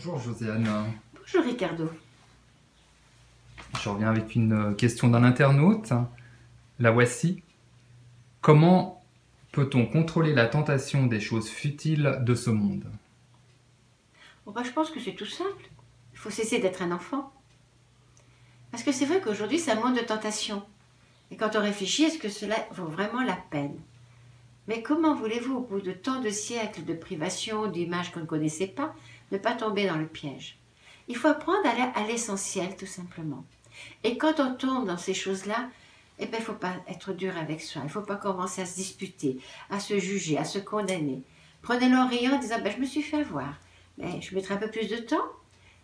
Bonjour Josiane, Bonjour Ricardo. je reviens avec une question d'un internaute. La voici. Comment peut-on contrôler la tentation des choses futiles de ce monde? Bon, je pense que c'est tout simple. Il faut cesser d'être un enfant. Parce que c'est vrai qu'aujourd'hui, c'est un monde de tentation. Et quand on réfléchit, est-ce que cela vaut vraiment la peine? Mais comment voulez-vous, au bout de tant de siècles de privation, d'images qu'on ne connaissait pas, ne pas tomber dans le piège? Il faut apprendre à aller à l'essentiel, tout simplement. Et quand on tombe dans ces choses-là, eh bien, il ne faut pas être dur avec soi. Il ne faut pas commencer à se disputer, à se juger, à se condamner. Prenez-le en riant en disant, je me suis fait avoir. Mais je mettrai un peu plus de temps.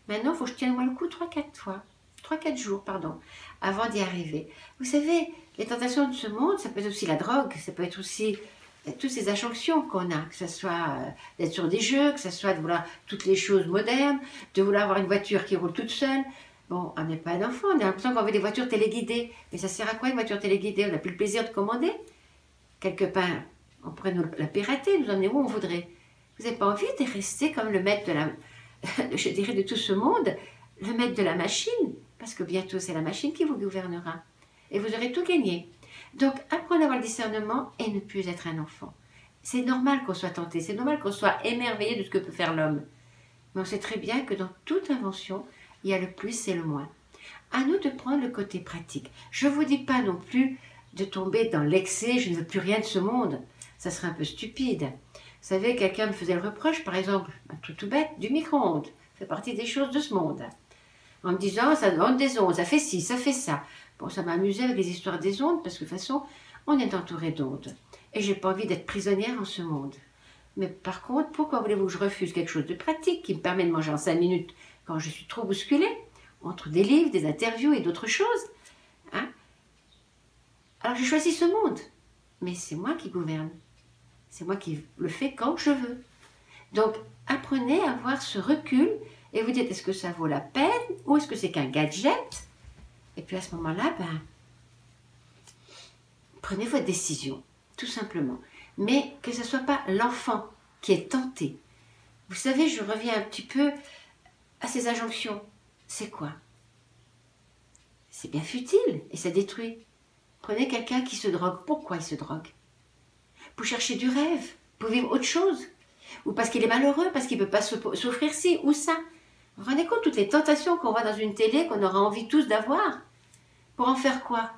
Maintenant, il faut que je tienne moi le coup 3-4 jours, pardon, avant d'y arriver. Vous savez, les tentations de ce monde, ça peut être aussi la drogue, ça peut être aussi toutes ces injonctions qu'on a, que ce soit d'être sur des jeux, que ce soit de vouloir toutes les choses modernes, de vouloir avoir une voiture qui roule toute seule. Bon, on n'est pas un enfant, on a l'impression qu'on veut des voitures téléguidées. Mais ça sert à quoi une voiture téléguidée? On n'a plus le plaisir de commander. Quelque part, on pourrait nous la pirater, nous emmener où on voudrait. Vous n'avez pas envie de rester comme le maître de la, je dirais, de tout ce monde, le maître de la machine, parce que bientôt c'est la machine qui vous gouvernera. Et vous aurez tout gagné. Donc, apprenez à avoir le discernement et ne plus être un enfant. C'est normal qu'on soit tenté, c'est normal qu'on soit émerveillé de ce que peut faire l'homme. Mais on sait très bien que dans toute invention, il y a le plus et le moins. À nous de prendre le côté pratique. Je ne vous dis pas non plus de tomber dans l'excès, je ne veux plus rien de ce monde. Ça serait un peu stupide. Vous savez, quelqu'un me faisait le reproche, par exemple, un truc tout bête, du micro-ondes. Ça fait partie des choses de ce monde. En me disant, ça demande des ondes, ça fait ci, ça fait ça. Bon, ça m'a amusé avec les histoires des ondes, parce que de toute façon, on est entouré d'ondes. Et j'ai pas envie d'être prisonnière en ce monde. Mais par contre, pourquoi voulez-vous que je refuse quelque chose de pratique qui me permet de manger en 5 minutes quand je suis trop bousculée, entre des livres, des interviews et d'autres choses, hein? Alors j'ai choisi ce monde, mais c'est moi qui gouverne. C'est moi qui le fais quand je veux. Donc apprenez à avoir ce recul et vous dites, est-ce que ça vaut la peine ou est-ce que c'est qu'un gadget? Et puis à ce moment-là, prenez votre décision, tout simplement. Mais que ce ne soit pas l'enfant qui est tenté. Vous savez, je reviens un petit peu à ces injonctions. C'est quoi? C'est bien futile et ça détruit. Prenez quelqu'un qui se drogue. Pourquoi il se drogue? Pour chercher du rêve, pour vivre autre chose. Ou parce qu'il est malheureux, parce qu'il ne peut pas s'offrir ci ou ça. Vous vous rendez compte toutes les tentations qu'on voit dans une télé, qu'on aura envie tous d'avoir? Pour en faire quoi?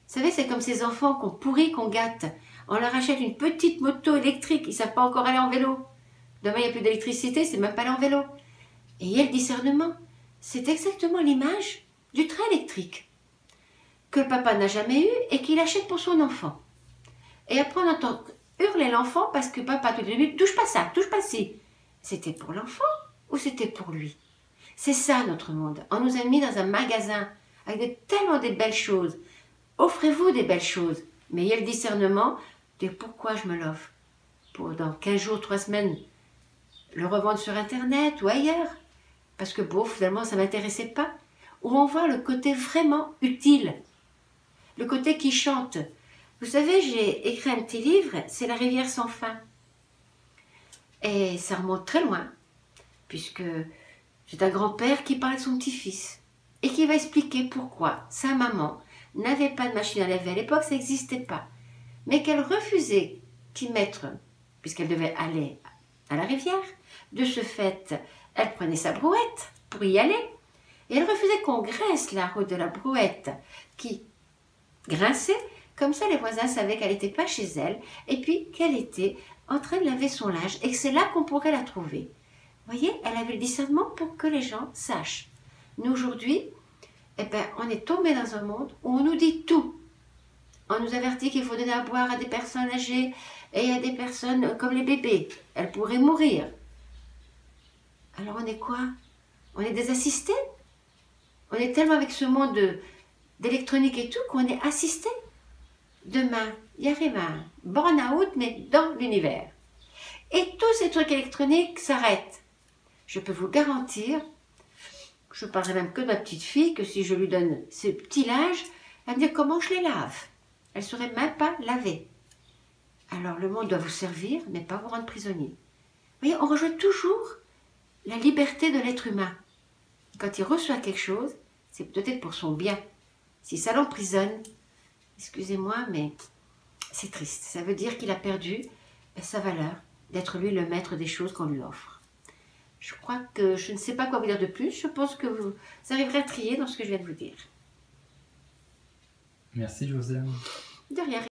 Vous savez, c'est comme ces enfants qu'on pourrit, qu'on gâte. On leur achète une petite moto électrique, ils ne savent pas encore aller en vélo. Demain, il n'y a plus d'électricité, c'est même pas aller en vélo. Et il y a le discernement. C'est exactement l'image du train électrique que le papa n'a jamais eu et qu'il achète pour son enfant. Et après, on entend hurler l'enfant parce que papa, tout de suite, touche pas ça, touche pas ci. C'était pour l'enfant ou c'était pour lui? C'est ça notre monde. On nous a mis dans un magasin avec tellement de belles choses. Offrez-vous des belles choses, mais il y a le discernement de pourquoi je me l'offre. Pour dans 15 jours, 3 semaines, le revendre sur Internet ou ailleurs. Parce que bon, finalement, ça ne m'intéressait pas. Ou on voit le côté vraiment utile. Le côté qui chante. Vous savez, j'ai écrit un petit livre, c'est La rivière sans fin. Et ça remonte très loin, puisque c'est un grand-père qui parle de son petit-fils et qui va expliquer pourquoi sa maman n'avait pas de machine à laver à l'époque, ça n'existait pas. Mais qu'elle refusait d'y mettre, puisqu'elle devait aller à la rivière. De ce fait, elle prenait sa brouette pour y aller. Et elle refusait qu'on graisse la roue de la brouette qui grinçait. Comme ça, les voisins savaient qu'elle n'était pas chez elle et puis qu'elle était en train de laver son linge et que c'est là qu'on pourrait la trouver. Vous voyez, elle avait le discernement pour que les gens sachent. Nous, aujourd'hui, on est tombé dans un monde où on nous dit tout. On nous avertit qu'il faut donner à boire à des personnes âgées et à des personnes comme les bébés. Elles pourraient mourir. Alors on est quoi? On est des assistés? On est tellement avec ce monde d'électronique et tout qu'on est assistés. Demain, il y arrive un burn-out, mais dans l'univers. Et tous ces trucs électroniques s'arrêtent. Je peux vous garantir, je ne parlerai même que de ma petite fille, que si je lui donne ce petit linge, elle va me dire comment je les lave. Elle ne saurait même pas laver. Alors le monde doit vous servir, mais pas vous rendre prisonnier. Vous voyez, on rejoint toujours la liberté de l'être humain. Quand il reçoit quelque chose, c'est peut-être pour son bien. Si ça l'emprisonne, excusez-moi, mais c'est triste. Ça veut dire qu'il a perdu sa valeur d'être lui le maître des choses qu'on lui offre. Je crois que je ne sais pas quoi vous dire de plus. Je pense que vous arriverez à trier dans ce que je viens de vous dire. Merci Josiane. De rien.